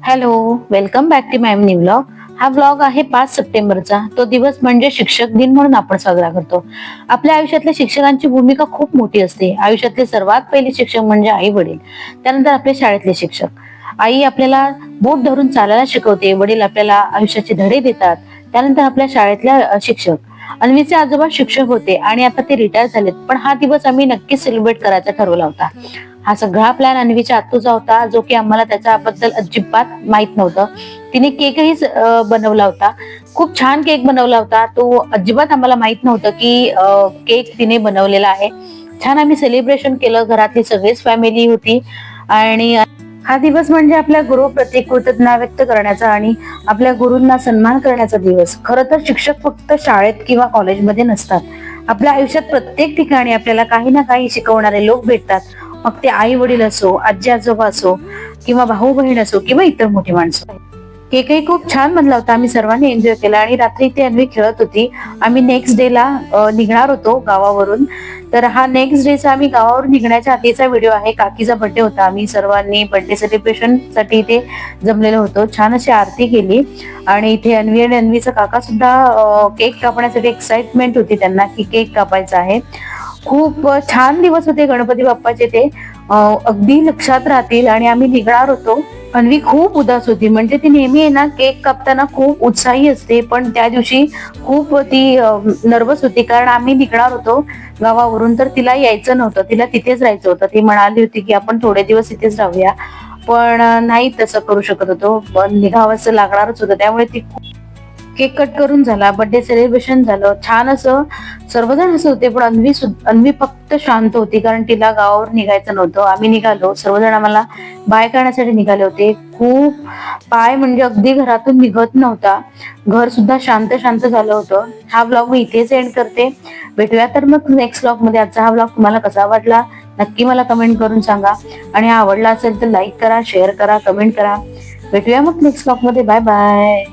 Hello, welcome back to my new vlog. हा vlog आहे 5 सप्टेंबरचा. तो दिवस म्हणजे शिक्षक दिन म्हणून आपण साजरा करतो. आपल्या आयुष्यातल्या शिक्षकांची भूमिका खूप मोठी असते. आयुष्यातले सर्वात पहिले शिक्षक म्हणजे आई वडील, त्यानंतर आपले शाळेतले शिक्षक. आई आपल्याला बोट धरून चालायला शिकवते, वडील आपल्याला आयुष्याचे धडे देतात. त्यानंतर आपल्या शाळेतल्या शिक्षक. अन्वीचे आजोबा शिक्षक होते आणि आता ते रिटायर झालेत, पण हा दिवस आम्ही नक्कीच सेलिब्रेट करायचा ठरवला होता. हा सगळा प्लॅन अन्वीच्या आत्तूचा होता, जो की आम्हाला त्याच्याबद्दल अजिबात माहित नव्हतं. तिने केकही बनवला होता. खूप छान केक बनवला होता. तो अजिबात आम्हाला माहित नव्हतं की केक तिने बनवलेला आहे. छान आम्ही सेलिब्रेशन केलं. घरातली सगळीच फॅमिली होती आणि हा दिवस म्हणजे आपल्या गुरुप्रती कृतज्ञता व्यक्त करण्याचा आणि आपल्या गुरूंना सन्मान करण्याचा दिवस. खरं तर शिक्षक फक्त शाळेत किंवा कॉलेजमध्ये नसतात. आपल्या आयुष्यात प्रत्येक ठिकाणी आपल्याला काही ना काही शिकवणारे लोक भेटतात. मग ते आई वडील असो, आजी आजोबा असो, किंवा भाऊ बहीण असो, किंवा इतर मोठी माणसं. केकही खूप छान बनला होता. आम्ही सर्वांनी एन्जॉय केला आणि रात्री ते अन्वी खेळत होती. आम्ही नेक्स्ट डेला निघणार होतो गावावरून. तर हा नेक्स्ट डेचा आम्ही गावावरून निघण्याच्या आधीचा व्हिडिओ आहे. काकीचा बर्थडे होता. आम्ही सर्वांनी बर्थडे सेलिब्रेशन साठी इथे जमलेलो होतो. छान अशी आरती केली आणि इथे अन्वी आणि अन्वीचा काका सुद्धा केक कापण्यासाठी एक्साइटमेंट होती त्यांना की केक कापायचा आहे. खूप छान दिवस होते गणपती बाप्पाचे ते. अगदी लक्षात राहतील. आणि आम्ही निघणार होतो. अन्वी खूप उदास होती. म्हणजे ती नेहमी आहे ना केक कापताना खूप उत्साही असते, पण त्या दिवशी खूप ती नर्वस होती, कारण आम्ही निघणार होतो गावावरून. तर तिला यायचं नव्हतं, तिला तिथेच राहायचं होतं. ती म्हणाली होती की आपण थोडे दिवस इथेच राहूया, पण नाही तसं करू शकत होतो. पण निघावंसं लागणारच होतं. त्यामुळे ती केक कट करून झाला, बर्थडे सेलिब्रेशन झालं, छान असं सर्वजण हसत होते. पण अन्वी फक्त शांत होती, कारण तिला गावावर निघायचं नव्हतं. आम्ही निघालो, सर्वजण आम्हाला बाय करण्यासाठी निघाले होते. खूप पाय म्हणजे अगदी घरातून निघत नव्हता. घर सुद्धा शांत शांत झालं होतं. हा ब्लॉग मी इथेच एंड करते. भेटूया तर मग नेक्स्ट ब्लॉग मध्ये. आजचा हा ब्लॉग तुम्हाला कसा वाटला नक्की मला कमेंट करून सांगा. आणि हा आवडला असेल तर लाईक करा, शेअर करा, कमेंट करा. भेटूया मग नेक्स्ट ब्लॉग मध्ये. Bye bye.